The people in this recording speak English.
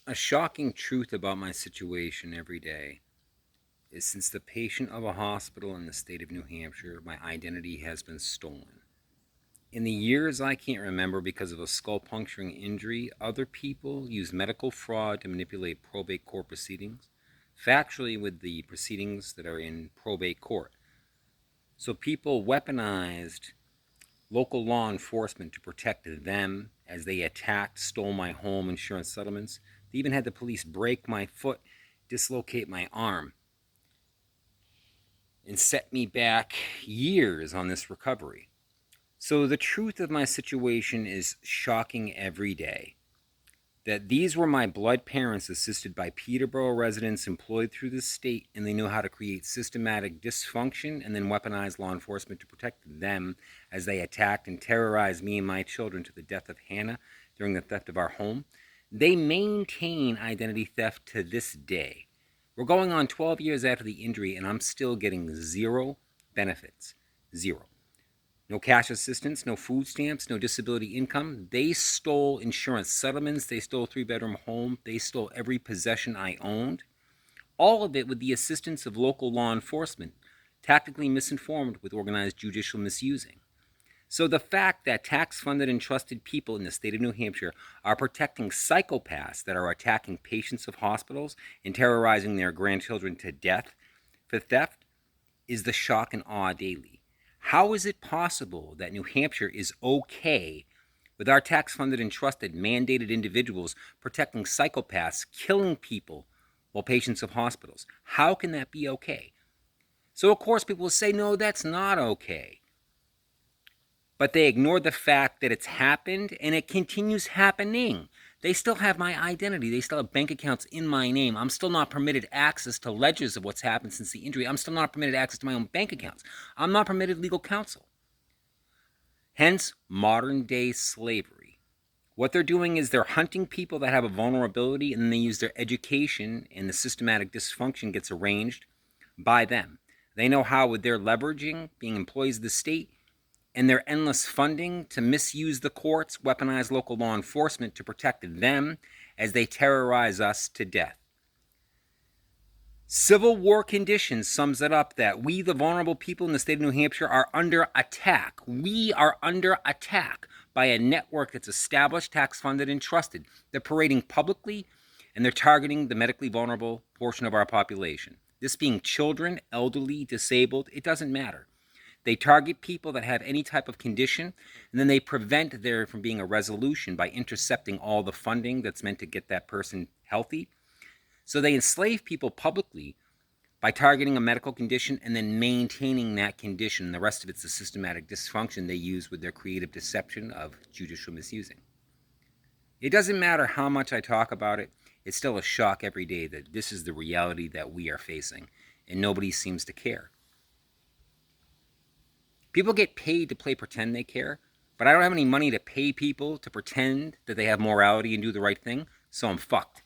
A shocking truth about my situation every day is since the patient of a hospital in the state of New Hampshire, my identity has been stolen. In the years I can't remember because of a skull puncturing injury, other people use medical fraud to manipulate probate court proceedings, factually with the proceedings that are in probate court. So people weaponized local law enforcement to protect them as they attacked, stole my home insurance settlements. They even had the police break my foot, dislocate my arm, and set me back years on this recovery. So the truth of my situation is shocking every day. That these were my blood parents assisted by Peterborough residents employed through the state, and they know how to create systematic dysfunction and then weaponize law enforcement to protect them as they attacked and terrorized me and my children to the death of Hannah during the theft of our home. They maintain identity theft to this day. We're going on 12 years after the injury, and I'm still getting zero benefits. Zero. No cash assistance, no food stamps, no disability income. They stole insurance settlements. They stole a 3-bedroom home. They stole every possession I owned. All of it with the assistance of local law enforcement, tactically misinformed with organized judicial misusing. So the fact that tax-funded and trusted people in the state of New Hampshire are protecting psychopaths that are attacking patients of hospitals and terrorizing their grandchildren to death for theft is the shock and awe daily. How is it possible that New Hampshire is okay with our tax-funded and trusted mandated individuals protecting psychopaths, killing people while patients of hospitals? How can that be okay? So of course people will say, no, that's not okay. But they ignore the fact that it's happened and it continues happening. They still have my identity. They still have bank accounts in my name. I'm still not permitted access to ledgers of what's happened since the injury. I'm still not permitted access to my own bank accounts. I'm not permitted legal counsel. Hence, modern day slavery. What they're doing is they're hunting people that have a vulnerability, and then they use their education, and the systematic dysfunction gets arranged by them. They know how, with their leveraging, being employees of the state, and their endless funding, to misuse the courts, weaponize local law enforcement to protect them as they terrorize us to death. Civil War Conditions sums it up that we, the vulnerable people in the state of New Hampshire, are under attack. We are under attack by a network that's established, tax-funded, and trusted. They're parading publicly, and they're targeting the medically vulnerable portion of our population. This being children, elderly, disabled, it doesn't matter. They target people that have any type of condition, and then they prevent there from being a resolution by intercepting all the funding that's meant to get that person healthy. So they enslave people publicly by targeting a medical condition and then maintaining that condition. The rest of it's the systematic dysfunction they use with their creative deception of judicial misusing. It doesn't matter how much I talk about it, it's still a shock every day that this is the reality that we are facing, and nobody seems to care. People get paid to play pretend they care, but I don't have any money to pay people to pretend that they have morality and do the right thing, so I'm fucked.